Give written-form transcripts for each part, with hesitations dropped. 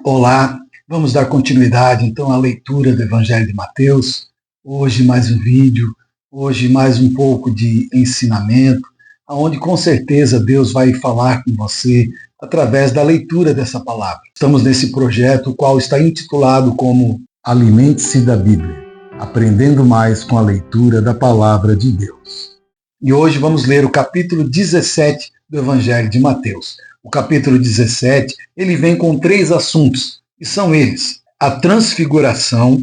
Olá, vamos dar continuidade então à leitura do Evangelho de Mateus. Hoje mais um vídeo, hoje mais um pouco de ensinamento, onde com certeza Deus vai falar com você através da leitura dessa palavra. Estamos nesse projeto, o qual está intitulado como Alimente-se da Bíblia, aprendendo mais com a leitura da palavra de Deus. E hoje vamos ler o capítulo 17 do Evangelho de Mateus. O capítulo 17, ele vem com 3 assuntos, e são eles: a transfiguração,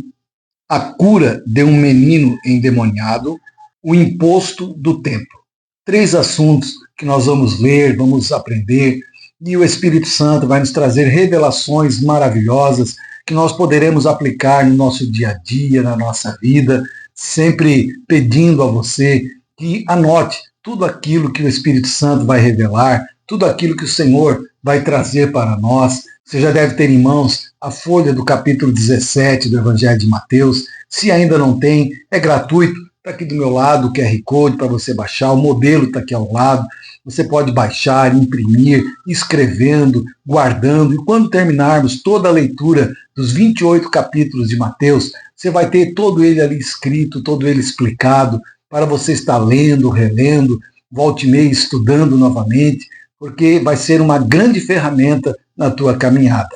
a cura de um menino endemoniado, o imposto do templo. 3 assuntos que nós vamos ler, vamos aprender, e o Espírito Santo vai nos trazer revelações maravilhosas que nós poderemos aplicar no nosso dia a dia, na nossa vida, sempre pedindo a você que anote tudo aquilo que o Espírito Santo vai revelar, tudo aquilo que o Senhor vai trazer para nós. Você já deve ter em mãos a folha do capítulo 17 do Evangelho de Mateus. Se ainda não tem, é gratuito. Está aqui do meu lado o QR Code para você baixar, o modelo está aqui ao lado. Você pode baixar, imprimir, escrevendo, guardando. E quando terminarmos toda a leitura dos 28 capítulos de Mateus, você vai ter todo ele ali escrito, todo ele explicado, para você estar lendo, relendo, volte e meia estudando novamente, porque vai ser uma grande ferramenta na tua caminhada.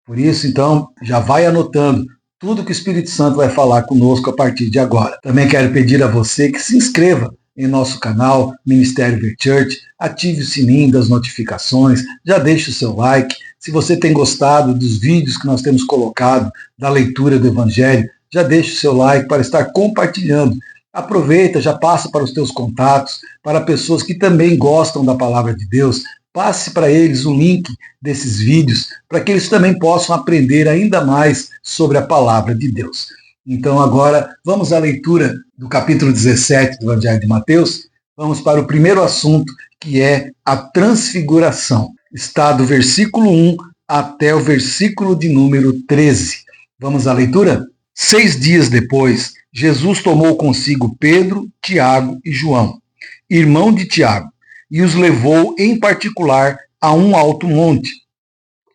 Por isso, então, já vai anotando tudo que o Espírito Santo vai falar conosco a partir de agora. Também quero pedir a você que se inscreva em nosso canal Ministério V-Church, ative o sininho das notificações, já deixe o seu like. Se você tem gostado dos vídeos que nós temos colocado da leitura do Evangelho, já deixe o seu like para estar compartilhando. Aproveita, já passa para os teus contatos, para pessoas que também gostam da palavra de Deus. Passe para eles o link desses vídeos, para que eles também possam aprender ainda mais sobre a palavra de Deus. Então agora vamos à leitura do capítulo 17 do Evangelho de Mateus. Vamos para o primeiro assunto, que é a transfiguração. Está do versículo 1 até o versículo de número 13. Vamos à leitura? 6 dias depois, Jesus tomou consigo Pedro, Tiago e João, irmão de Tiago, e os levou em particular a um alto monte.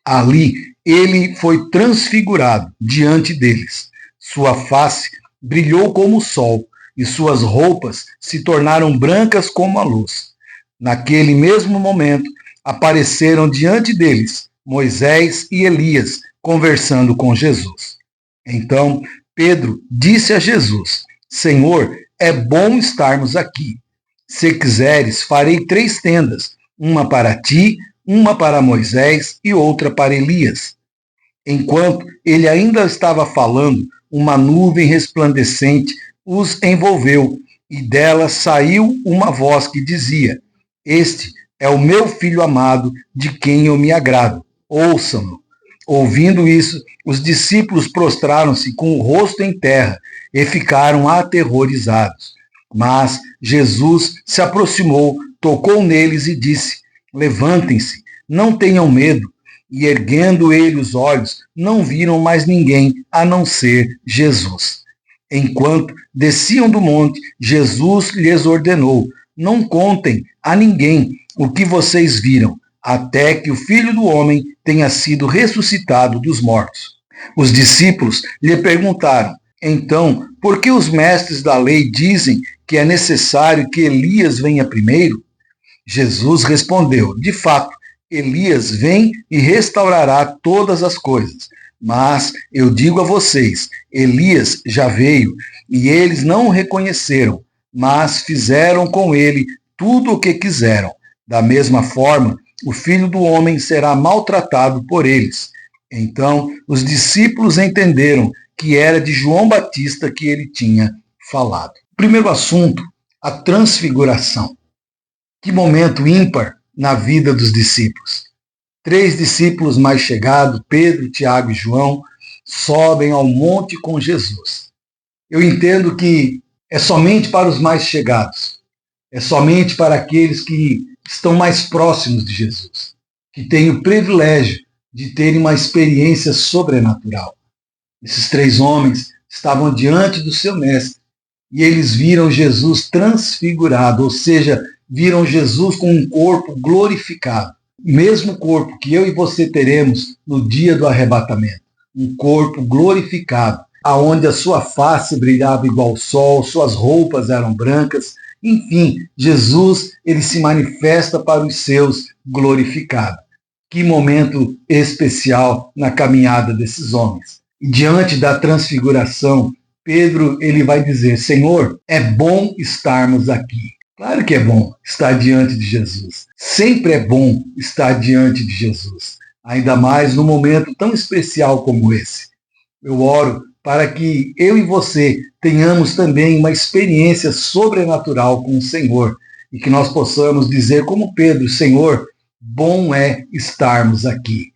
Ali ele foi transfigurado diante deles. Sua face brilhou como o sol, e suas roupas se tornaram brancas como a luz. Naquele mesmo momento, apareceram diante deles Moisés e Elias, conversando com Jesus. Então Pedro disse a Jesus: Senhor, é bom estarmos aqui. Se quiseres, farei 3 tendas, uma para ti, uma para Moisés e outra para Elias. Enquanto ele ainda estava falando, uma nuvem resplandecente os envolveu, e dela saiu uma voz que dizia: Este é o meu filho amado, de quem eu me agrado. Ouçam-no. Ouvindo isso, os discípulos prostraram-se com o rosto em terra e ficaram aterrorizados. Mas Jesus se aproximou, tocou neles e disse: Levantem-se, não tenham medo. E erguendo ele os olhos, não viram mais ninguém a não ser Jesus. Enquanto desciam do monte, Jesus lhes ordenou: Não contem a ninguém o que vocês viram, até que o Filho do Homem tenha sido ressuscitado dos mortos. Os discípulos lhe perguntaram: Então, por que os mestres da lei dizem que é necessário que Elias venha primeiro? Jesus respondeu: De fato, Elias vem e restaurará todas as coisas. Mas eu digo a vocês, Elias já veio, e eles não o reconheceram, mas fizeram com ele tudo o que quiseram. Da mesma forma, o Filho do Homem será maltratado por eles. Então, os discípulos entenderam que era de João Batista que ele tinha falado. Primeiro assunto, a transfiguração. Que momento ímpar na vida dos discípulos. 3 discípulos mais chegados, Pedro, Tiago e João, sobem ao monte com Jesus. Eu entendo que é somente para os mais chegados, é somente para aqueles que estão mais próximos de Jesus, que têm o privilégio de terem uma experiência sobrenatural. Esses 3 homens estavam diante do seu mestre e eles viram Jesus transfigurado, ou seja, viram Jesus com um corpo glorificado. mesmo corpo que eu e você teremos no dia do arrebatamento, um corpo glorificado, aonde a sua face brilhava igual ao sol, suas roupas eram brancas. Enfim, Jesus, ele se manifesta para os seus glorificado. Que momento especial na caminhada desses homens. E diante da transfiguração, Pedro, ele vai dizer: Senhor, é bom estarmos aqui. Claro que é bom estar diante de Jesus. Sempre é bom estar diante de Jesus. Ainda mais num momento tão especial como esse. Eu oro para que eu e você tenhamos também uma experiência sobrenatural com o Senhor e que nós possamos dizer como Pedro: Senhor, bom é estarmos aqui.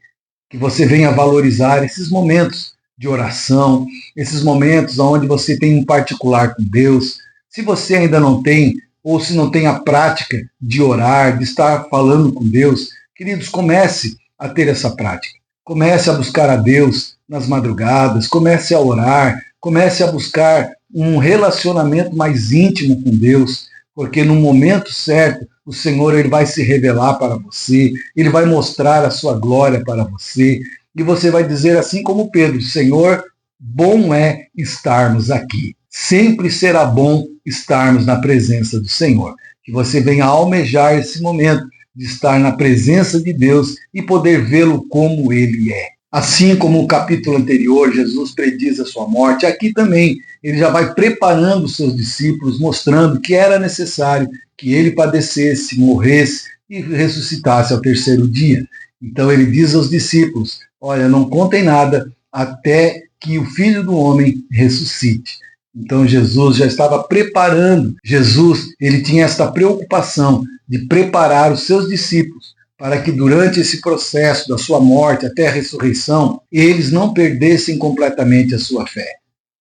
Que você venha valorizar esses momentos de oração, esses momentos onde você tem um particular com Deus. Se você ainda não tem, ou se não tem a prática de orar, de estar falando com Deus, queridos, comece a ter essa prática. Comece a buscar a Deus nas madrugadas, comece a orar, comece a buscar um relacionamento mais íntimo com Deus, porque no momento certo o Senhor, ele vai se revelar para você, ele vai mostrar a sua glória para você, e você vai dizer assim como Pedro: Senhor, bom é estarmos aqui. Sempre será bom estarmos na presença do Senhor. Que você venha almejar esse momento de estar na presença de Deus e poder vê-lo como ele é. Assim como o capítulo anterior, Jesus prediz a sua morte, aqui também ele já vai preparando os seus discípulos, mostrando que era necessário que ele padecesse, morresse e ressuscitasse ao terceiro dia. Então ele diz aos discípulos: olha, não contem nada até que o Filho do Homem ressuscite. Então Jesus já estava preparando. Jesus, ele tinha esta preocupação de preparar os seus discípulos para que durante esse processo da sua morte até a ressurreição, eles não perdessem completamente a sua fé.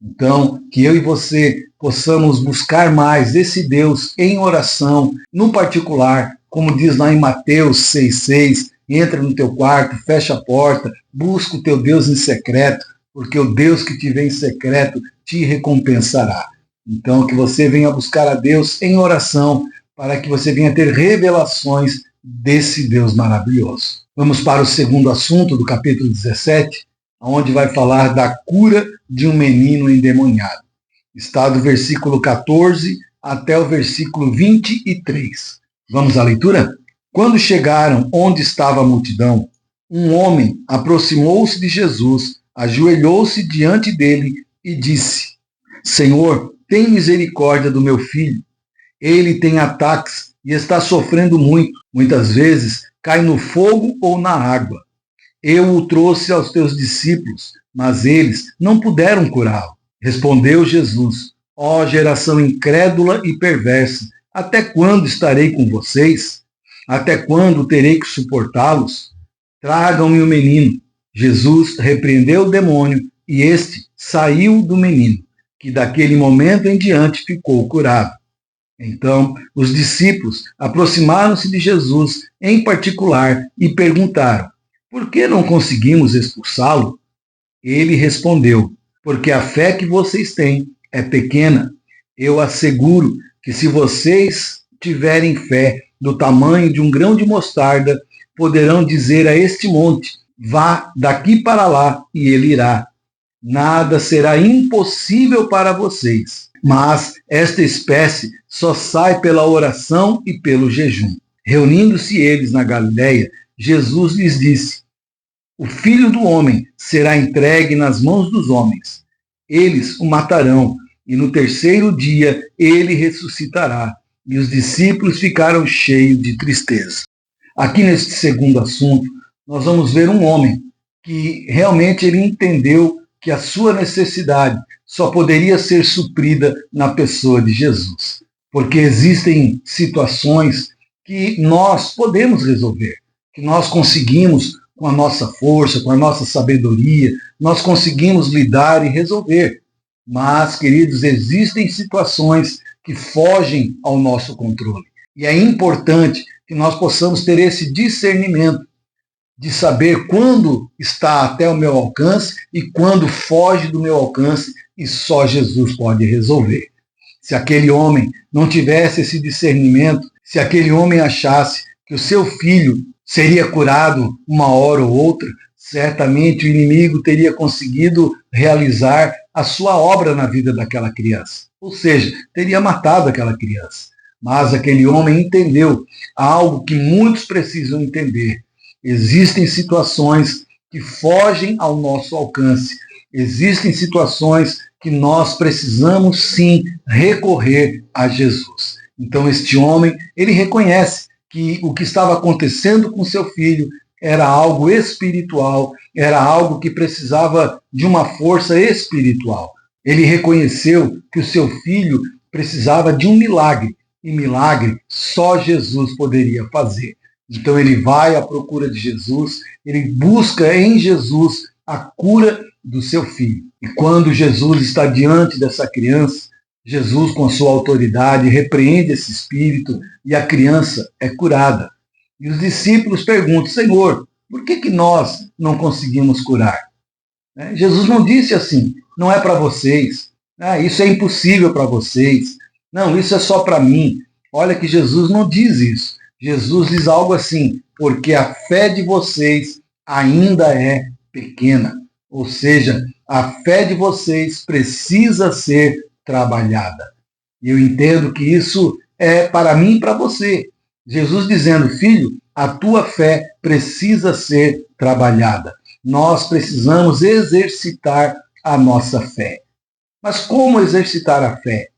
Então, que eu e você possamos buscar mais esse Deus em oração, no particular, como diz lá em Mateus 6,6, entra no teu quarto, fecha a porta, busca o teu Deus em secreto, porque o Deus que te vê em secreto te recompensará. Então, que você venha buscar a Deus em oração, para que você venha ter revelações desse Deus maravilhoso. Vamos para o segundo assunto do capítulo 17, onde vai falar da cura de um menino endemoniado. Está do versículo 14 até o versículo 23. Vamos à leitura? Quando chegaram onde estava a multidão, um homem aproximou-se de Jesus, ajoelhou-se diante dele e disse: Senhor, tem misericórdia do meu filho. Ele tem ataques e está sofrendo muito. Muitas vezes cai no fogo ou na água. Eu o trouxe aos teus discípulos, mas eles não puderam curá-lo. Respondeu Jesus: ó geração incrédula e perversa, até quando estarei com vocês? Até quando terei que suportá-los? Tragam-me o menino. Jesus repreendeu o demônio e este saiu do menino, que daquele momento em diante ficou curado. Então, os discípulos aproximaram-se de Jesus em particular e perguntaram: por que não conseguimos expulsá-lo? Ele respondeu: porque a fé que vocês têm é pequena. Eu asseguro que se vocês tiverem fé do tamanho de um grão de mostarda, poderão dizer a este monte: vá daqui para lá, e ele irá. Nada será impossível para vocês. Mas esta espécie só sai pela oração e pelo jejum. Reunindo-se eles na Galileia, Jesus lhes disse: o Filho do Homem será entregue nas mãos dos homens. Eles o matarão, e no terceiro dia ele ressuscitará. E os discípulos ficaram cheios de tristeza. Aqui neste segundo assunto, nós vamos ver um homem que realmente ele entendeu que a sua necessidade só poderia ser suprida na pessoa de Jesus. Porque existem situações que nós podemos resolver, que nós conseguimos com a nossa força, com a nossa sabedoria, nós conseguimos lidar e resolver. Mas, queridos, existem situações que fogem ao nosso controle. E é importante que nós possamos ter esse discernimento de saber quando está até o meu alcance e quando foge do meu alcance, e só Jesus pode resolver. Se aquele homem não tivesse esse discernimento, se aquele homem achasse que o seu filho seria curado uma hora ou outra, certamente o inimigo teria conseguido realizar a sua obra na vida daquela criança. Ou seja, teria matado aquela criança. Mas aquele homem entendeu algo que muitos precisam entender. Existem situações que fogem ao nosso alcance. Existem situações que nós precisamos sim recorrer a Jesus. Então este homem, ele reconhece que o que estava acontecendo com seu filho era algo espiritual, era algo que precisava de uma força espiritual. Ele reconheceu que o seu filho precisava de um milagre, e milagre só Jesus poderia fazer. Então ele vai à procura de Jesus, ele busca em Jesus a cura do seu filho. E quando Jesus está diante dessa criança, Jesus, com a sua autoridade, repreende esse espírito e a criança é curada. E os discípulos perguntam: Senhor, por que nós não conseguimos curar? Jesus não disse assim: não é para vocês, isso é impossível para vocês, não, isso é só para mim. Olha que Jesus não diz isso. Jesus diz algo assim: porque a fé de vocês ainda é pequena. Ou seja, a fé de vocês precisa ser trabalhada. E eu entendo que isso é para mim e para você. Jesus dizendo: filho, a tua fé precisa ser trabalhada. Nós precisamos exercitar a nossa fé. Mas como exercitar a fé?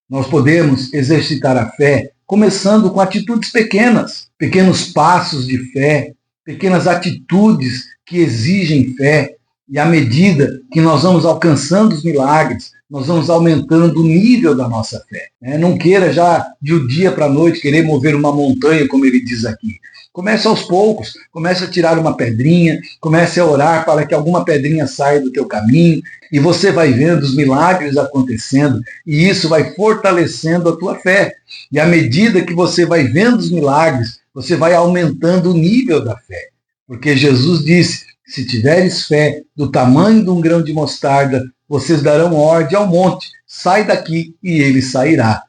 Nós podemos exercitar a fé começando com atitudes pequenas, pequenos passos de fé, pequenas atitudes que exigem fé. E à medida que nós vamos alcançando os milagres, nós vamos aumentando o nível da nossa fé. Não queira já de um dia para a noite querer mover uma montanha, como ele diz aqui. Comece aos poucos, comece a tirar uma pedrinha, comece a orar para que alguma pedrinha saia do teu caminho, e você vai vendo os milagres acontecendo, e isso vai fortalecendo a tua fé. E à medida que você vai vendo os milagres, você vai aumentando o nível da fé. Porque Jesus disse: se tiveres fé do tamanho de um grão de mostarda, vocês darão ordem ao monte: sai daqui, e ele sairá.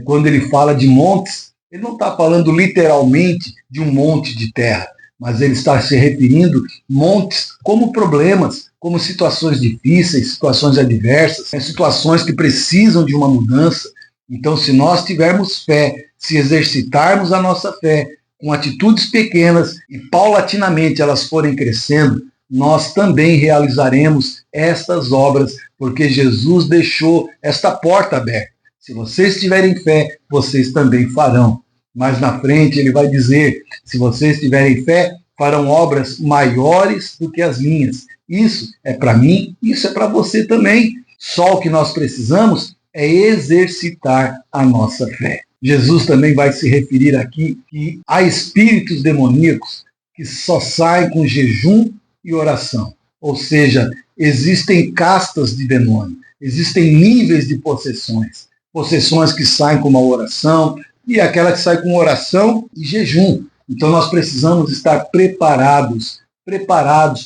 Quando ele fala de montes, ele não está falando literalmente de um monte de terra, mas ele está se referindo montes como problemas, como situações difíceis, situações adversas, situações que precisam de uma mudança. Então, se nós tivermos fé, se exercitarmos a nossa fé com atitudes pequenas e paulatinamente elas forem crescendo, nós também realizaremos estas obras, porque Jesus deixou esta porta aberta. Se vocês tiverem fé, vocês também farão. Mais na frente ele vai dizer: se vocês tiverem fé, farão obras maiores do que as minhas. Isso é para mim, isso é para você também. Só o que nós precisamos é exercitar a nossa fé. Jesus também vai se referir aqui que há espíritos demoníacos que só saem com jejum e oração. Ou seja, existem castas de demônio, existem níveis de possessões. Possessões que saem com uma oração e aquela que sai com oração e jejum. Então nós precisamos estar preparados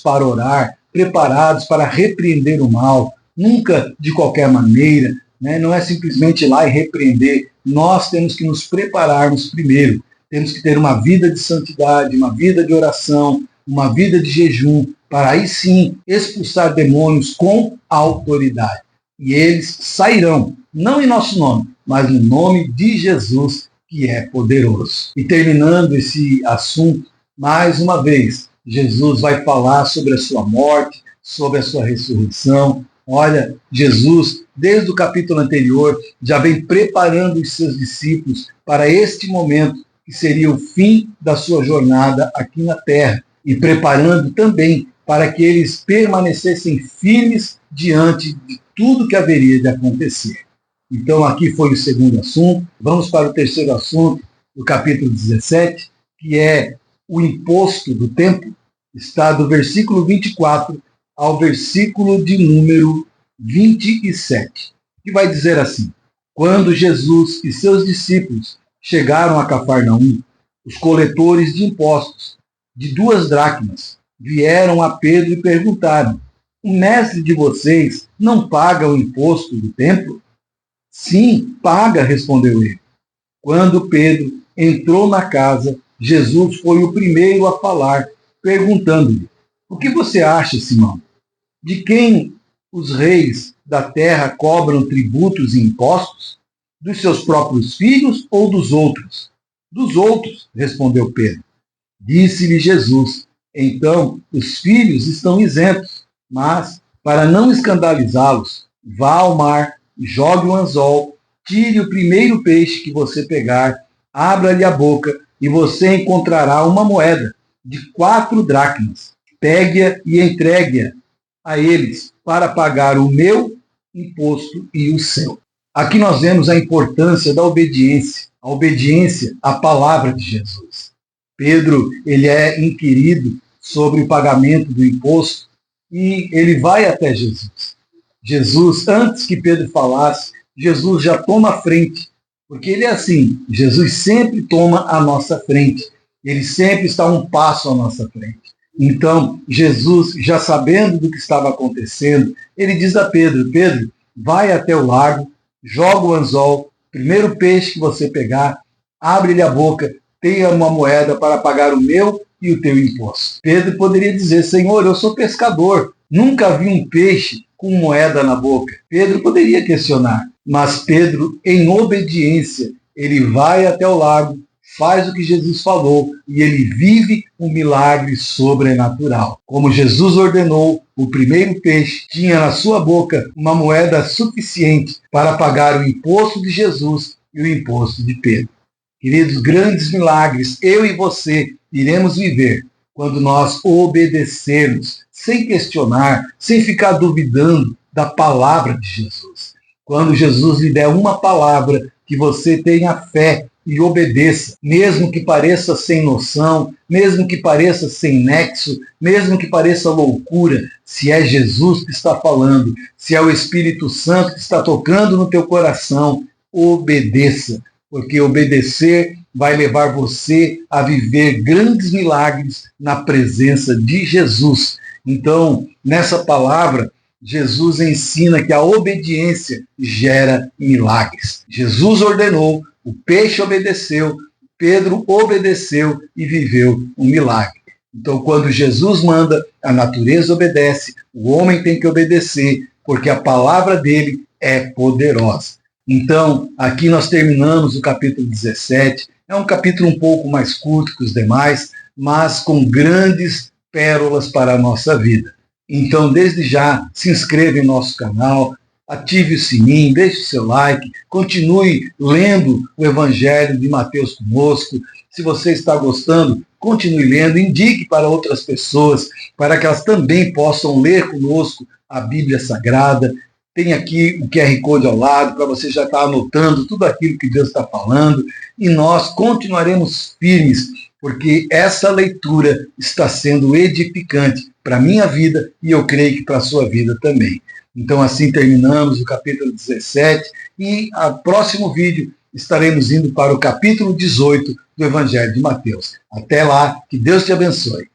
para orar, preparados para repreender o mal, nunca de qualquer maneira, não é simplesmente ir lá e repreender. Nós temos que nos prepararmos primeiro, temos que ter uma vida de santidade, uma vida de oração, uma vida de jejum, para aí sim expulsar demônios com autoridade. E eles sairão, não em nosso nome, mas no nome de Jesus, que é poderoso. E terminando esse assunto, mais uma vez, Jesus vai falar sobre a sua morte, sobre a sua ressurreição. Olha, Jesus, desde o capítulo anterior, já vem preparando os seus discípulos para este momento, que seria o fim da sua jornada aqui na terra, e preparando também para que eles permanecessem firmes diante de tudo que haveria de acontecer. Então aqui foi o segundo assunto. Vamos para o terceiro assunto, do capítulo 17, que é o imposto do templo. Está do versículo 24 ao versículo de número 27, que vai dizer assim: quando Jesus e seus discípulos chegaram a Cafarnaum, os coletores de impostos de 2 dracmas vieram a Pedro e perguntaram: o mestre de vocês não paga o imposto do templo? Sim, paga, respondeu ele. Quando Pedro entrou na casa, Jesus foi o primeiro a falar, perguntando-lhe: o que você acha, Simão? De quem os reis da terra cobram tributos e impostos? Dos seus próprios filhos ou dos outros? Dos outros, respondeu Pedro. Disse-lhe Jesus: então os filhos estão isentos, mas, para não escandalizá-los, vá ao mar, jogue o anzol, tire o primeiro peixe que você pegar, abra-lhe a boca e você encontrará uma moeda de 4 dracmas. Pegue-a e entregue-a a eles para pagar o meu imposto e o seu. Aqui nós vemos a importância da obediência, a obediência à palavra de Jesus. Pedro, ele é inquirido sobre o pagamento do imposto e ele vai até Jesus. Jesus, antes que Pedro falasse, Jesus já toma a frente, porque ele é assim, Jesus sempre toma a nossa frente, ele sempre está um passo à nossa frente. Então, Jesus, já sabendo do que estava acontecendo, ele diz a Pedro: Pedro, vai até o lago, joga o anzol, primeiro peixe que você pegar, abre-lhe a boca, tenha uma moeda para pagar o meu e o teu imposto. Pedro poderia dizer: Senhor, eu sou pescador, nunca vi um peixe com moeda na boca. Pedro poderia questionar, mas Pedro, em obediência, ele vai até o lago, faz o que Jesus falou e ele vive um milagre sobrenatural. Como Jesus ordenou, o primeiro peixe tinha na sua boca uma moeda suficiente para pagar o imposto de Jesus e o imposto de Pedro. Queridos, grandes milagres eu e você iremos viver quando nós obedecermos, sem questionar, sem ficar duvidando da palavra de Jesus. Quando Jesus lhe der uma palavra, que você tenha fé e obedeça, mesmo que pareça sem noção, mesmo que pareça sem nexo, mesmo que pareça loucura, se é Jesus que está falando, se é o Espírito Santo que está tocando no teu coração, obedeça, porque obedecer vai levar você a viver grandes milagres na presença de Jesus. Então, nessa palavra, Jesus ensina que a obediência gera milagres. Jesus ordenou, o peixe obedeceu, Pedro obedeceu e viveu um milagre. Então, quando Jesus manda, a natureza obedece, o homem tem que obedecer, porque a palavra dele é poderosa. Então, aqui nós terminamos o capítulo 17. É um capítulo um pouco mais curto que os demais, mas com grandes pérolas para a nossa vida. Então, desde já, se inscreva em nosso canal, ative o sininho, deixe o seu like, continue lendo o Evangelho de Mateus conosco. Se você está gostando, continue lendo, indique para outras pessoas, para que elas também possam ler conosco a Bíblia Sagrada. Tem aqui o QR Code ao lado, para você já estar anotando tudo aquilo que Deus está falando. E nós continuaremos firmes, porque essa leitura está sendo edificante para a minha vida e eu creio que para a sua vida também. Então, assim terminamos o capítulo 17 e no próximo vídeo estaremos indo para o capítulo 18 do Evangelho de Mateus. Até lá, que Deus te abençoe.